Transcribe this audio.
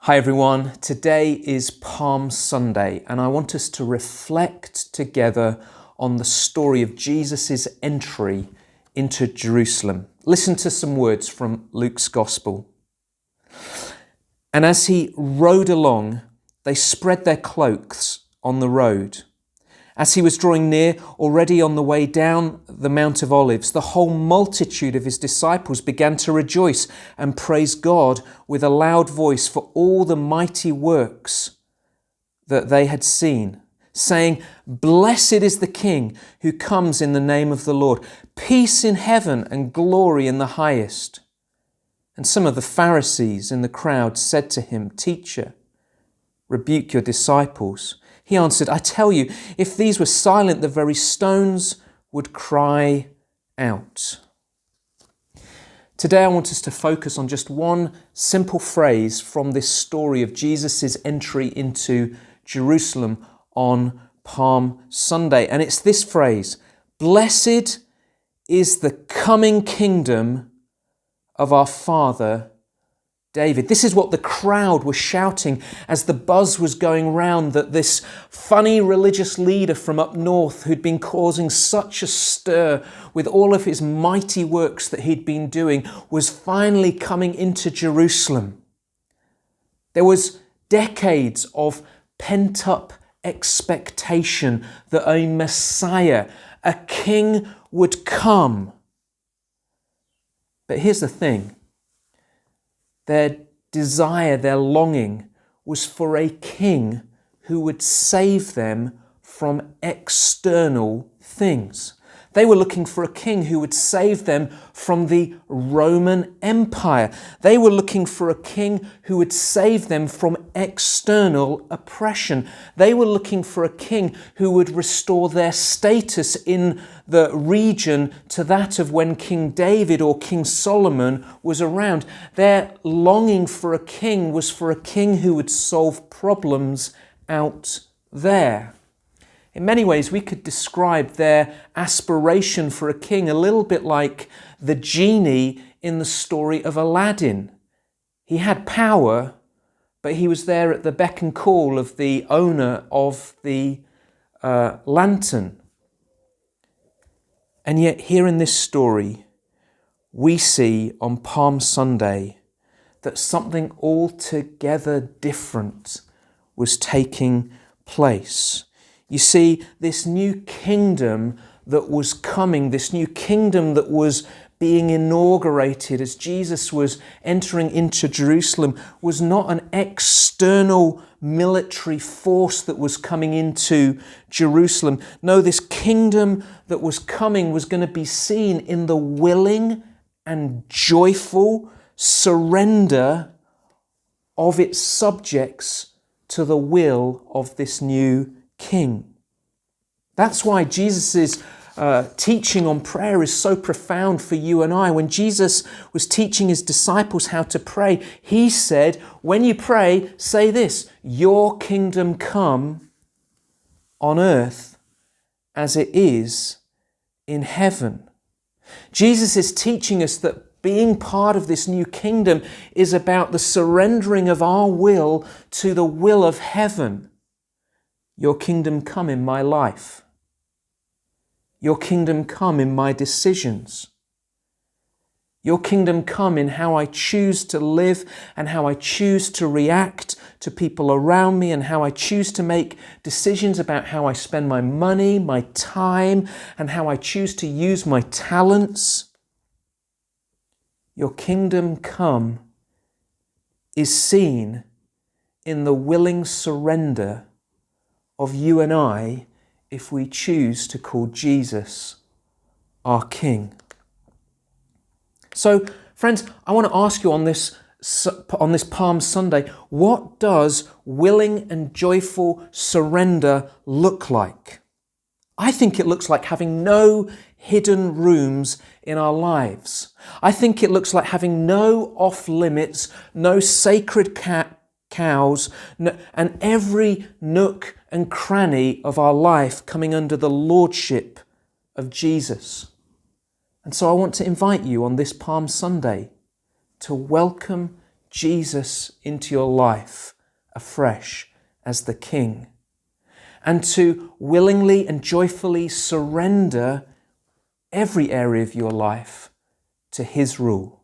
Hi everyone, today is Palm Sunday and I want us to reflect together on the story of Jesus' entry into Jerusalem. Listen to some words from Luke's Gospel. And as he rode along, they spread their cloaks on the road. As he was drawing near, already on the way down the Mount of Olives, the whole multitude of his disciples began to rejoice and praise God with a loud voice for all the mighty works that they had seen, saying, "Blessed is the King who comes in the name of the Lord, peace in heaven and glory in the highest." And some of the Pharisees in the crowd said to him, "Teacher, rebuke your disciples." He answered, "I tell you, if these were silent, the very stones would cry out." Today I want us to focus on just one simple phrase from this story of Jesus' entry into Jerusalem on Palm Sunday. And it's this phrase: "Blessed is the coming kingdom of our Father David." This is what the crowd was shouting as the buzz was going round that this funny religious leader from up north, who'd been causing such a stir with all of his mighty works that he'd been doing, was finally coming into Jerusalem. There was decades of pent-up expectation that a Messiah, a king, would come. But here's the thing. Their desire, their longing was for a king who would save them from external things. They were looking for a king who would save them from the Roman Empire. They were looking for a king who would save them from external oppression. They were looking for a king who would restore their status in the region to that of when King David or King Solomon was around. Their longing for a king was for a king who would solve problems out there. In many ways, we could describe their aspiration for a king a little bit like the genie in the story of Aladdin. He had power, but he was there at the beck and call of the owner of the lantern. And yet here in this story, we see on Palm Sunday that something altogether different was taking place. You see, this new kingdom that was coming, this new kingdom that was being inaugurated as Jesus was entering into Jerusalem, was not an external military force that was coming into Jerusalem. No, this kingdom that was coming was going to be seen in the willing and joyful surrender of its subjects to the will of this new king. That's why Jesus' teaching on prayer is so profound for you and I. When Jesus was teaching his disciples how to pray, he said, when you pray, say this: "Your kingdom come on earth as it is in heaven." Jesus is teaching us that being part of this new kingdom is about the surrendering of our will to the will of heaven. Your kingdom come in my life. Your kingdom come in my decisions. Your kingdom come in how I choose to live and how I choose to react to people around me and how I choose to make decisions about how I spend my money, my time, and how I choose to use my talents. Your kingdom come is seen in the willing surrender of you and I if we choose to call Jesus our King. So, friends, I want to ask you on this Palm Sunday, what does willing and joyful surrender look like? I think it looks like having no hidden rooms in our lives. I think it looks like having no off-limits, no sacred cows, and every nook and cranny of our life coming under the lordship of Jesus. And so I want to invite you on this Palm Sunday to welcome Jesus into your life afresh as the King, and to willingly and joyfully surrender every area of your life to His rule.